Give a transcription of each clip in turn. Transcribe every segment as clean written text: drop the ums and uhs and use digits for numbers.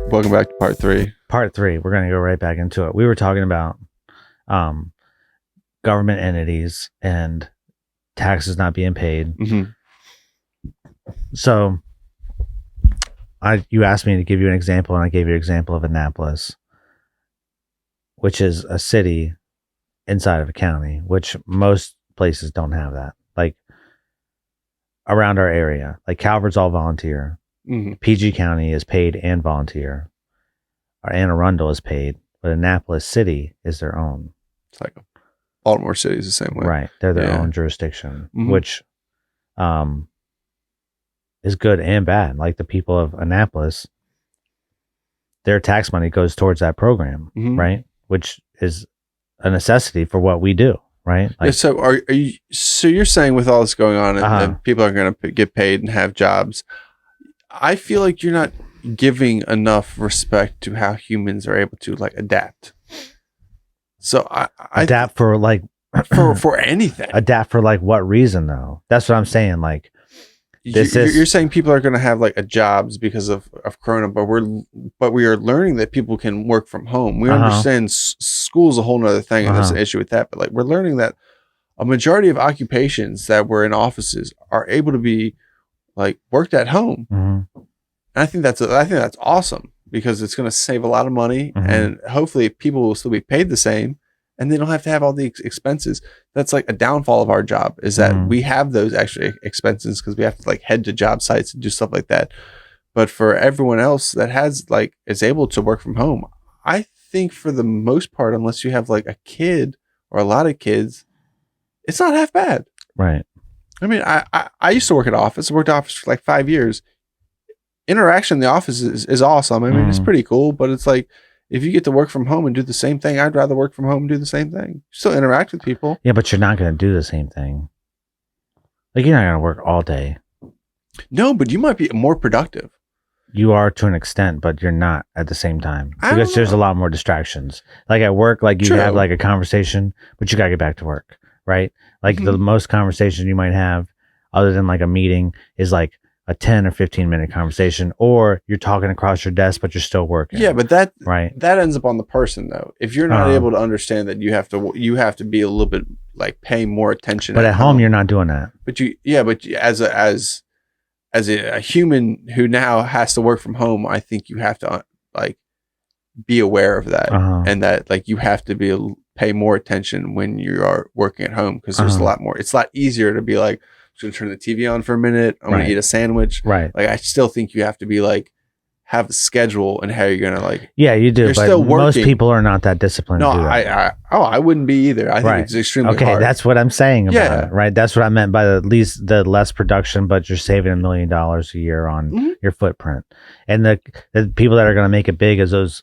Welcome back to part 3. Part 3. We're going to go right back into it. We were talking about government entities and taxes not being paid. Mm-hmm. So you asked me to give you an example, and I gave you an example of Annapolis, which is a city inside of a county, which most places don't have that. Like around our area, like Calvert's all volunteer. Mm-hmm. PG County is paid and volunteer. Our Anne Arundel is paid, but Annapolis City is their own. It's like Baltimore City is the same way. Right. They're their own jurisdiction, Mm-hmm. which is good and bad. Like the people of Annapolis, their tax money goes towards that program, Mm-hmm. right? Which is a necessity for what we do, right? Like, Yeah, so are you? So you're saying with all this going on, and, Uh-huh. and people are going to get paid and have jobs, I feel like you're not giving enough respect to how humans are able to like adapt. So I adapt for like for anything. adapt for like what reason though? That's what I'm saying. Like You're saying people are going to have like a jobs because of Corona, but we are learning that people can work from home. We understand school's a whole nother thing, and there's an issue with that. But like we're learning that a majority of occupations that were in offices are able to be like worked at home. Mm-hmm. And I think that's awesome because it's going to save a lot of money, Mm-hmm. and hopefully people will still be paid the same, and they don't have to have all the expenses. That's like a downfall of our job is that Mm-hmm. we have those extra expenses because we have to like head to job sites and do stuff like that. But for everyone else that has like is able to work from home, I think for the most part, unless you have like a kid or a lot of kids, it's not half bad. Right. I mean, I used to work at office. I worked at office for like 5 years. Interaction in the office is awesome. I mean, it's pretty cool, but it's like if you get to work from home and do the same thing, I'd rather work from home and do the same thing. Still interact with people. Yeah, but you're not going to do the same thing. Like you're not going to work all day. No, but you might be more productive. You are to an extent, but you're not at the same time I don't because there's a know. lot more distractions. Like at work, like you True. have like a conversation, but you got to get back to work, right? Like the most conversation you might have other than like a meeting is like a 10 or 15 minute conversation, or you're talking across your desk, but you're still working. Yeah, but that right. that ends up on the person though. If you're not able to understand that you have to be a little bit like paying more attention. But at home, you're not doing that. But as a human who now has to work from home, I think you have to like be aware of that, and that like you have to pay more attention when you are working at home because there's a lot more. It's a lot easier to be like, I'm going to turn the TV on for a minute. I'm going to eat a sandwich. Right. Like I still think you have to be like have a schedule and how you're going to like. Yeah, you do. You're but still working. Most people are not that disciplined. No, to do that. I wouldn't be either. I think it's extremely hard. That's what I'm saying about Yeah. it, right? That's what I meant by the less production, but you're saving $1 million a year on your footprint. And the people that are going to make it big is those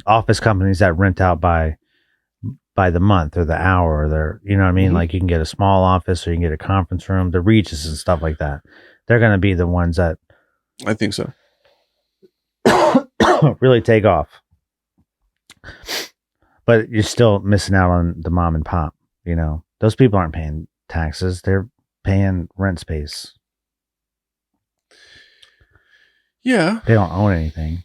office companies that rent out by the month or the hour, or they're, you know what I mean? Like you can get a small office or you can get a conference room, the Regis and stuff like that. They're going to be the ones that I think so. really take off. But you're still missing out on the mom and pop, you know. Those people aren't paying taxes. They're paying rent space. Yeah. They don't own anything.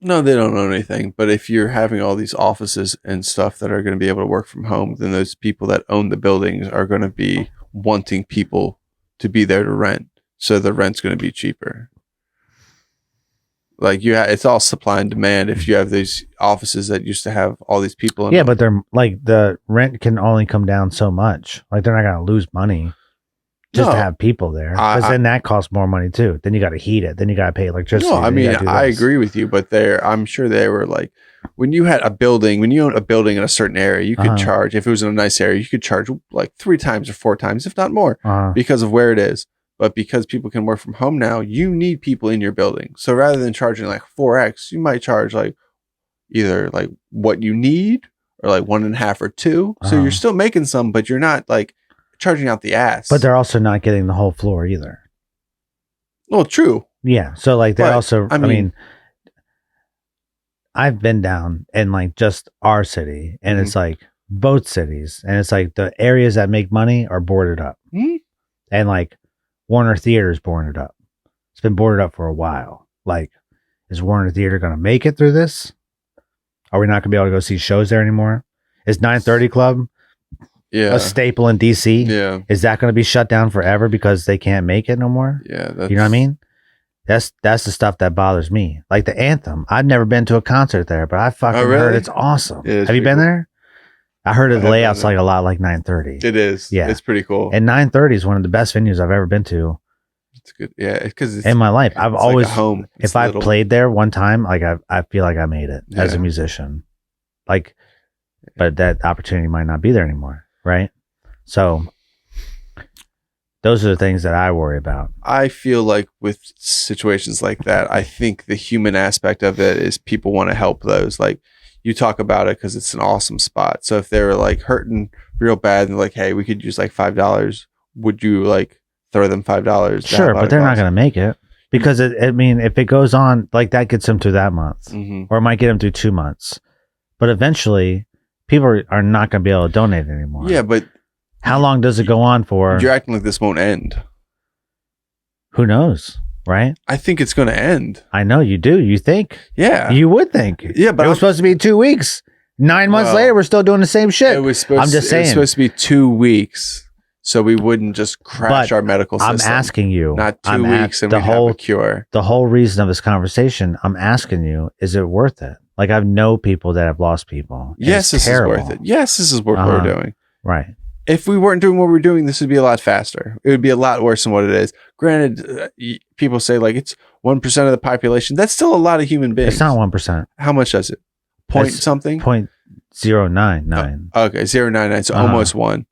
No, they don't own anything. But if you're having all these offices and stuff that are going to be able to work from home, then those people that own the buildings are going to be wanting people to be there to rent. So the rent's going to be cheaper. Like it's all supply and demand. If you have these offices that used to have all these people in yeah, but they're like the rent can only come down so much. Like they're not going to lose money just to have people there, because then that costs more money too. Then you got to heat it. Then you got to pay electricity. No, I mean I agree with you, but I'm sure they were like when you had a building, when you owned a building in a certain area, you could charge, if it was in a nice area, you could charge like 3 times or 4 times, if not more, because of where it is. But because people can work from home now, you need people in your building. So rather than charging like 4x, you might charge like either like what you need or like 1.5 or 2. So you're still making some, but you're not like charging out the ass. But they're also not getting the whole floor either. Well, true. Yeah. So like they're also, I mean, I've been down in like just our city, and it's like both cities, and it's like the areas that make money are boarded up. And like Warner Theater is boarded up. It's been boarded up for a while. Like Is Warner Theater going to make it through this? Are we not going to be able to go see shows there anymore? Is 930 Club a staple in DC? Yeah. Is that going to be shut down forever because they can't make it no more? Yeah. You know what I mean? That's the stuff that bothers me. Like the Anthem. I've never been to a concert there, but I fucking heard it's awesome. Have you been there? I heard the layout's like a lot like 930. It is. Yeah. It's pretty cool. And 930 is one of the best venues I've ever been to. It's good. Yeah. Because in my life, I've always, like a home. If I played there one time, like I feel like I made it as a musician. Like, but that opportunity might not be there anymore. Right. So those are the things that I worry about. I feel like with situations like that, I think the human aspect of it is people want to help those. Like you talk about it because it's an awesome spot. So if they were like hurting real bad and like, hey, we could use like $5, would you like throw them $5? Sure, but they're not going to make it because I mean, if it goes on like that, gets them through that month, or it might get them through 2 months. But eventually, people are not going to be able to donate anymore. Yeah, but how long does it go on for? You're acting like this won't end. Who knows, right? I think it's going to end. I know you do. You think? Yeah. You would think. Yeah, but it was supposed to be 2 weeks. 9 months later, we're still doing the same shit. I'm just saying. It was supposed to be 2 weeks, so we wouldn't just crash our medical system. I'm asking you. Not 2 weeks and we'd have a cure. The whole reason of this conversation, I'm asking you, is it worth it? Like I know people that have lost people. Yes, this is worth it. Yes, this is what we're doing. Right. If we weren't doing what we're doing, this would be a lot faster. It would be a lot worse than what it is. Granted, people say like it's 1% of the population. That's still a lot of human beings. It's not 1%. How much does it? Point something? 0.099. Okay, 0.99. So almost 1.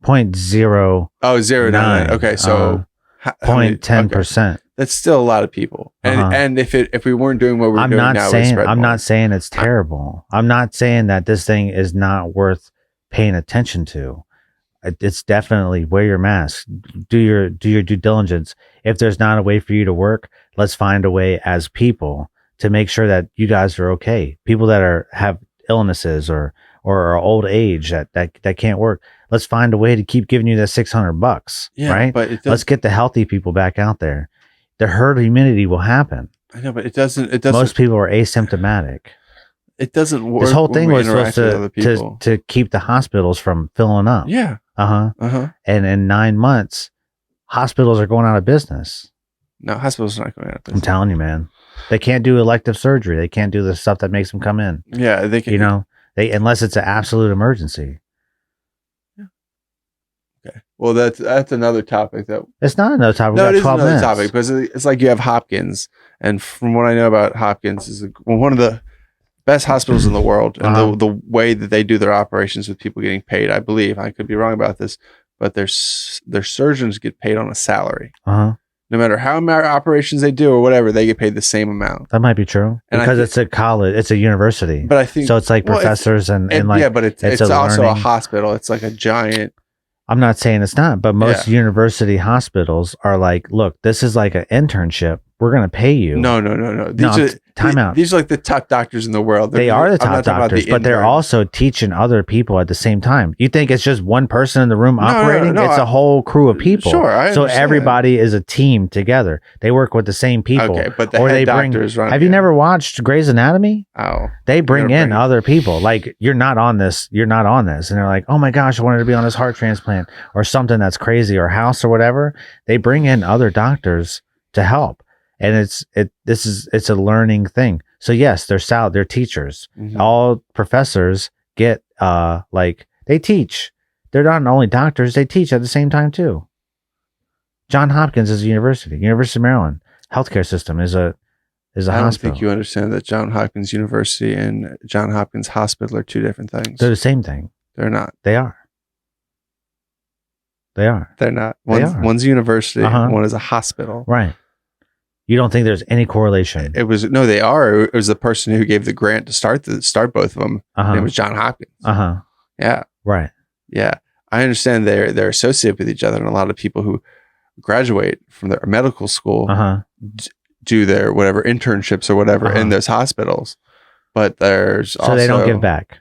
0.0. Oh, 0.99. Okay, so 0.10%. Okay. That's still a lot of people. And if we weren't doing what we're doing now, I'm not saying it's terrible. I'm not saying that this thing is not worth paying attention to. It's definitely wear your mask, do your due diligence. If there's not a way for you to work, let's find a way as people to make sure that you guys are okay. People that have illnesses or are old age that can't work. Let's find a way to keep giving you that $600, right? But let's get the healthy people back out there. The herd immunity will happen. I know, but it doesn't. Most people are asymptomatic. It doesn't work. This whole thing was supposed to keep the hospitals from filling up. Yeah. And in 9 months, hospitals are going out of business. No, hospitals are not going out of business. I'm telling you, man. They can't do elective surgery. They can't do the stuff that makes them come in. Yeah, they can. Unless it's an absolute emergency. Yeah. Okay. Well, that's another topic that. It's not another topic. No, it is another topic because it's like you have Hopkins, and from what I know about Hopkins, is one of the best hospitals in the world, and the way that they do their operations with people getting paid, I believe, I could be wrong about this, but their surgeons get paid on a salary. No matter how many operations they do or whatever, they get paid the same amount. That might be true because it's a college, it's a university. But I think so. It's like professors and like yeah, but it's also a hospital. It's like a giant. I'm not saying it's not, but most university hospitals are like, look, this is like an internship. We're going to pay you. No. Time out. These are like the top doctors in the world. They are the top doctors, but they're also teaching other people at the same time. You think it's just one person in the room operating? No, it's a whole crew of people. Sure, so everybody is a team together. They work with the same people. Okay, but the head doctors run. Have you never watched Grey's Anatomy? Oh. They bring in other people. Like, you're not on this. And they're like, oh my gosh, I wanted to be on this heart transplant or something that's crazy or house or whatever. They bring in other doctors to help. And it's a learning thing. So yes, they're teachers. All professors get they teach. They're not only doctors, they teach at the same time too. Johns Hopkins is a university. University of Maryland healthcare system is a hospital. I don't think you understand that Johns Hopkins University and Johns Hopkins Hospital are two different things. They're the same thing. They're not. They are. They're not. One's a university. One is a hospital. Right. You don't think there's any correlation? They are. It was the person who gave the grant to start both of them. It was Johns Hopkins. Yeah. Right. Yeah. I understand they're associated with each other, and a lot of people who graduate from their medical school do their whatever internships or whatever in those hospitals. But there's also they don't give back.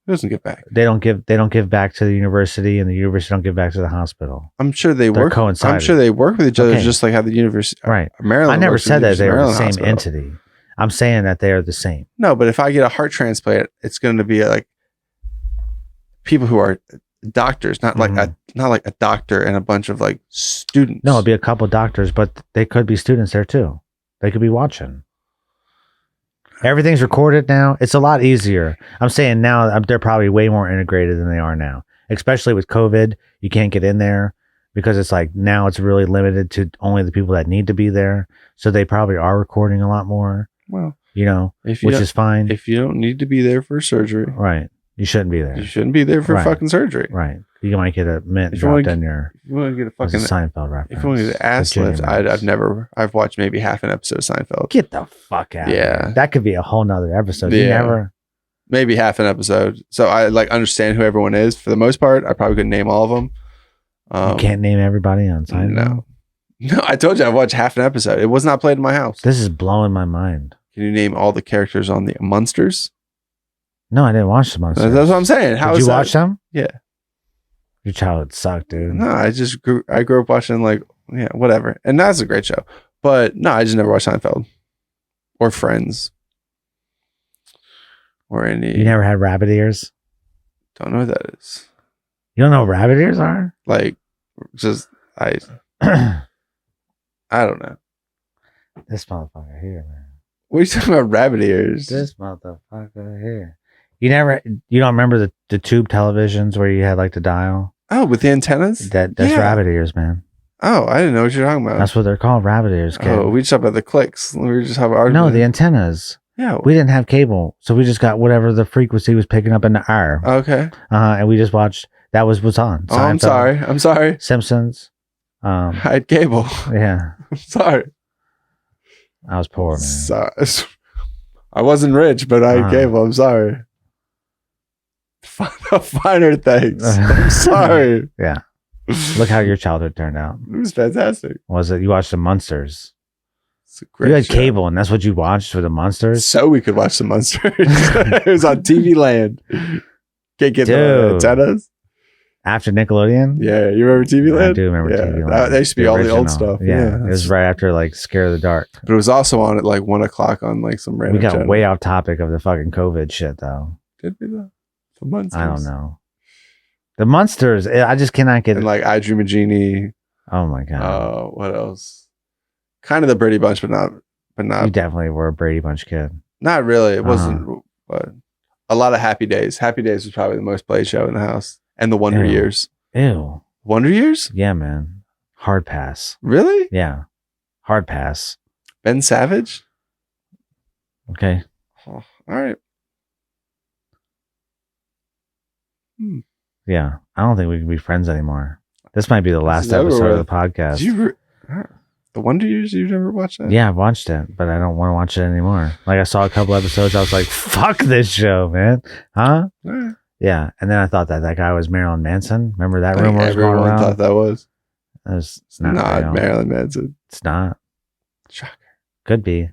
Who doesn't give back? They don't give back to the university, and the university don't give back to the hospital. I'm sure they work. Coincided. I'm sure they work with each other, just like how the university, right? Maryland. I never said that they were the same entity. I'm saying that they are the same. No, but if I get a heart transplant, it's going to be like people who are doctors, not like a doctor and a bunch of like students. No, it'd be a couple doctors, but they could be students there too. They could be watching. Everything's recorded now. It's a lot easier. I'm saying now they're probably way more integrated than they are now, especially with COVID. You can't get in there because it's like now it's really limited to only the people that need to be there. So they probably are recording a lot more. Well, which is fine. If you don't need to be there for surgery, right? You shouldn't be there. You shouldn't be there for fucking surgery, right? You might get a mint dropped in your. If you want to get a fucking Seinfeld reference. If you want to get an ass lift, I've watched maybe half an episode of Seinfeld. Get the fuck out! Yeah, that could be a whole nother episode. Yeah. You never. Maybe half an episode. So I like understand who everyone is for the most part. I probably couldn't name all of them. You can't name everybody on Seinfeld. No, I told you I watched half an episode. It was not played in my house. This is blowing my mind. Can you name all the characters on the Munsters? No, I didn't watch the Munsters. That's what I'm saying. How did you watch them? Yeah. Your childhood sucked, dude. No, I grew up watching whatever. And that's a great show. But no, I just never watched Seinfeld. Or Friends. Or any. You never had rabbit ears? Don't know what that is. You don't know what rabbit ears are? Like, just, I don't know. This motherfucker here, man. What are you talking about, rabbit ears? This motherfucker here. You don't remember the tube televisions where you had like the dial? Oh, with the antennas? That's rabbit ears, man. Oh, I didn't know what you're talking about. That's what they're called, rabbit ears, kid. Oh, we just talked about the clicks. We were just having No, the antennas. Yeah. We didn't have cable, so we just got whatever the frequency was picking up in the air. Okay. And we just watched, that was what's on. Oh, I'm sorry. Simpsons. I had cable. Yeah. I'm sorry. I was poor, man. I wasn't rich, but I had cable. I'm sorry. Finer things. I'm sorry. Yeah. Look how your childhood turned out. It was fantastic. Was it? You watched the Munsters. It's a great You had show. cable, and that's what you watched for the Munsters? So we could watch the Munsters. It was on TV Land. Can't get the antennas. After Nickelodeon? Yeah, you remember TV Land? I do remember TV Land. That used to be all the old stuff. Yeah, it was right after like Scare of the Dark. But it was also on at like 1 o'clock on like some random We got channel. way off topic of the fucking COVID shit, though. Did we though? The Munsters. I don't know. The Munsters, I just cannot get and like I Dream of Jeannie. Oh my god. What else? Kind of the Brady Bunch, but not. You definitely were a Brady Bunch kid. Not really. It wasn't. But a lot of Happy Days. Happy Days was probably the most played show in the house, and the Wonder Years. Ew. Wonder Years? Yeah, man. Hard pass. Really? Yeah. Hard pass. Ben Savage? Okay. Oh, all right. Yeah. I don't think we can be friends anymore. This might be the last episode of the podcast. The Wonder Years? You've never watched that? Yeah, I've watched it, but I don't want to watch it anymore. Like I saw a couple episodes. I was like, fuck this show, man. Huh? All right. Yeah. And then I thought that guy was Marilyn Manson. Remember that rumor was going everyone around? thought that was. It's not real. Marilyn Manson. It's not. Shocker. Could be.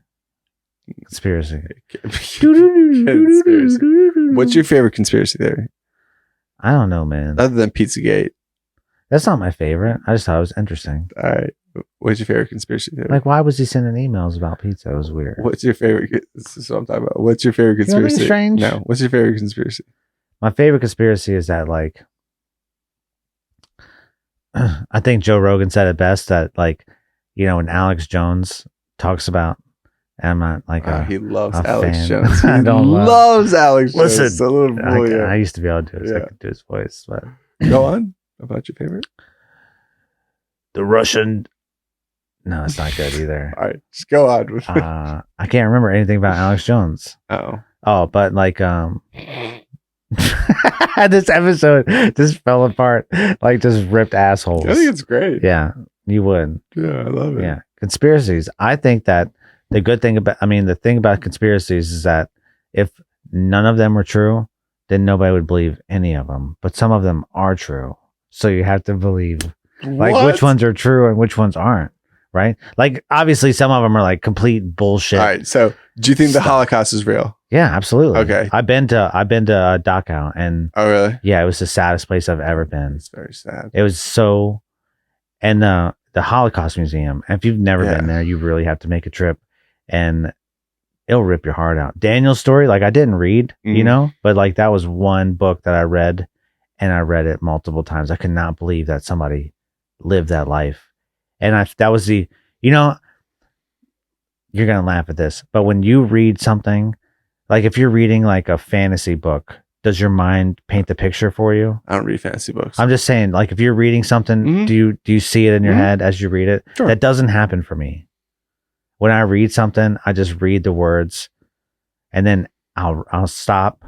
Conspiracy. Conspiracy. What's your favorite conspiracy theory? I don't know, man. Other than Pizzagate. That's not my favorite. I just thought it was interesting. All right. What's your favorite conspiracy theory? Like, why was he sending emails about pizza? It was weird. What's your favorite? This is what I'm talking about. What's your favorite conspiracy? You know strange? No. What's your favorite conspiracy? My favorite conspiracy is that, like, I think Joe Rogan said it best that, like, you know, when Alex Jones talks about, and I'm not like he loves a Alex fan. Jones. He I don't loves Alex Jones. Listen, a little boy, I used to be able to do it. So I could do his voice, but go on about your favorite. The Russian. No, it's not good either. All right, just go on. I can't remember anything about Alex Jones. Oh, but like this episode just fell apart like just ripped assholes. I think it's great. Yeah, you would. Yeah, I love it. Yeah, conspiracies. I think that the thing about conspiracies is that if none of them were true, then nobody would believe any of them. But some of them are true, so you have to believe like which ones are true and which ones aren't. Right? Like obviously, some of them are like complete bullshit. All right. So, do you think the Holocaust is real? Yeah, absolutely. Okay. I've been to Dachau, and oh really? Yeah, it was the saddest place I've ever been. It's very sad. It was so, and the Holocaust Museum. If you've never been there, you really have to make a trip. And it'll rip your heart out. Daniel's story, like I didn't read, you know, but like that was one book that I read, and I read it multiple times. I could not believe that somebody lived that life. And that was the, you know, you're going to laugh at this, but when you read something, like if you're reading like a fantasy book, does your mind paint the picture for you? I don't read fantasy books. I'm just saying, like if you're reading something, do you see it in your head as you read it? Sure. That doesn't happen for me. When I read something, I just read the words, and then I'll stop.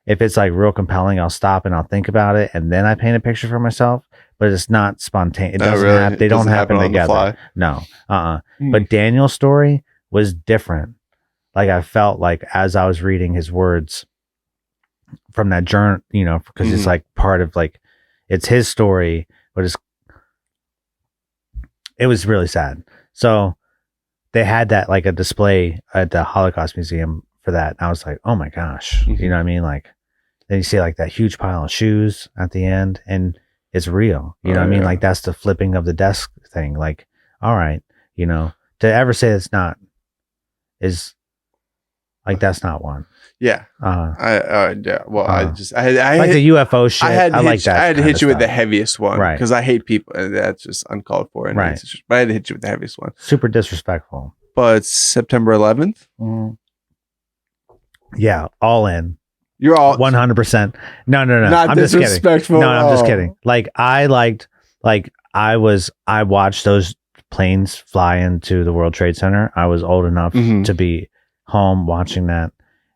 If it's like real compelling, I'll stop and I'll think about it, and then I paint a picture for myself. But it's not spontaneous. It doesn't happen. They don't happen together. No. But Daniel's story was different. Like I felt like as I was reading his words from that journal, you know, because it's like part of like, it's his story, but it was really sad. So they had that like a display at the Holocaust Museum for that. I was like, oh my gosh, you know what I mean? Like then you see like that huge pile of shoes at the end, and it's real. You know what I mean? Like that's the flipping of the desk thing. Like, all right, you know, to ever say it's not is like, that's not one. Yeah. Yeah. Well, I like the UFO shit. I like that. I had to hit you with the heaviest one, right? Because I hate people, and that's just uncalled for. And right. But I had to hit you with the heaviest one. Super disrespectful. But September 11th. Yeah, all in. You're all 100%. No. Not I'm just kidding. No, I'm just kidding. Like I watched those planes fly into the World Trade Center. I was old enough to be home watching that.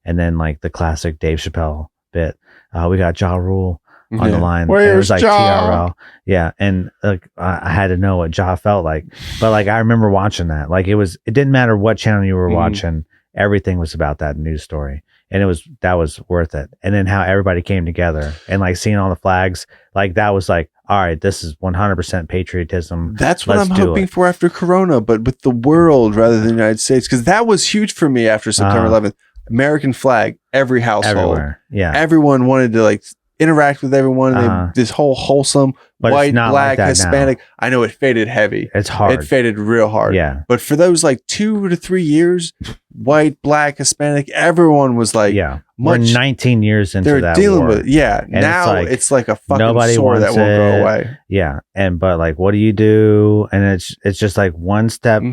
And then like the classic Dave Chappelle bit. We got Ja Rule on the line. Where's it was like Ja? TRL. Yeah. And like I had to know what Ja felt like. But like I remember watching that. Like it didn't matter what channel you were watching, everything was about that news story. And that was worth it. And then how everybody came together and like seeing all the flags, like that was like, all right, this is 100% patriotism. That's what I'm hoping for after Corona, but with the world rather than the United States. Because that was huge for me after September 11th. American flag, every household. Everywhere. Yeah. Everyone wanted to like interact with everyone. This whole wholesome, but white, black, like Hispanic. Now. I know it faded heavy. It's hard. It faded real hard. Yeah. But for those like 2 to 3 years, white, black, Hispanic, everyone was like, we're 19 years into that. They're dealing with it. Yeah. And now it's like a fucking sore that won't go away. Yeah. But like, what do you do? And it's just like one step.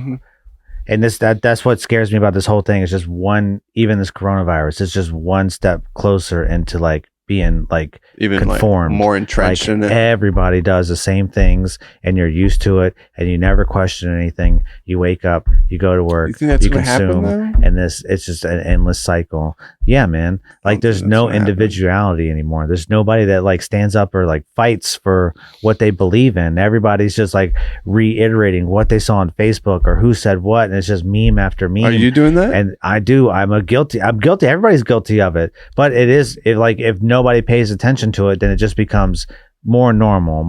And that's what scares me about this whole thing. Is just even this coronavirus, it's just one step closer into like being like even conformed, like more entrenched in it. Everybody does the same things, and you're used to it, and you never question anything. You wake up, you go to work, you think that's what happened, and it's just an endless cycle. Yeah, man. Like there's no individuality anymore. There's nobody that like stands up or like fights for what they believe in. Everybody's just like reiterating what they saw on Facebook or who said what, and it's just meme after meme. Are you doing that? And I do. I'm guilty. Everybody's guilty of it. But if nobody pays attention to it, then it just becomes more normal.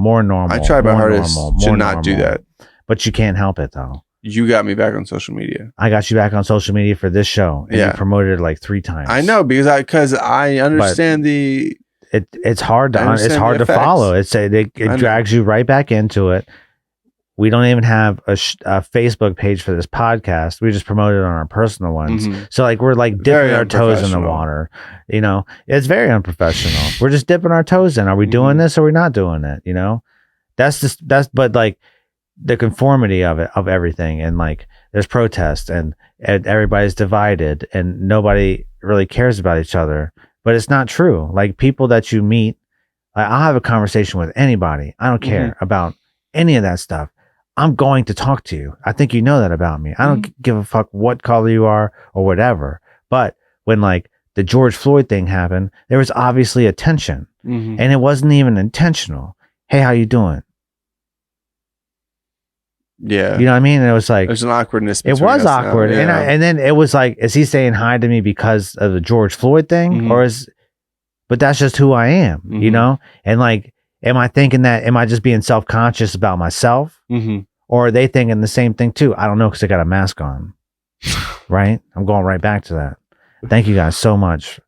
I try my hardest to not do that. But you can't help it though. You got me back on social media. I got you back on social media for this show. And you promoted it like 3 times. I know because I understand it's hard to follow. It drags you right back into it. We don't even have a Facebook page for this podcast. We just promote it on our personal ones. So like we're like dipping our toes in the water. You know, it's very unprofessional. We're just dipping our toes in. Are we doing this or are we not doing it? You know, but like the conformity of everything, and like there's protests and everybody's divided and nobody really cares about each other. But it's not true. Like people that you meet, like, I'll have a conversation with anybody. I don't care about any of that stuff. I'm going to talk to you. I think you know that about me. I don't give a fuck what color you are or whatever. But when like the George Floyd thing happened, there was obviously a tension, and it wasn't even intentional. Hey, how you doing? Yeah. You know what I mean? And it was like, there's an awkwardness. It was awkward. Now, and then it was like, is he saying hi to me because of the George Floyd thing? But that's just who I am, you know? And like, am I thinking that, am I just being self-conscious about myself? Or are they thinking the same thing too? I don't know, because I got a mask on. Right? I'm going right back to that. Thank you guys so much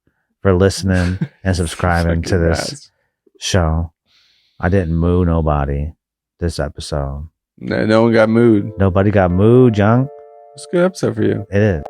for listening and subscribing to this show. I didn't moo nobody this episode. No one got mooed. Nobody got mooed, Young. It's a good episode for you. It is.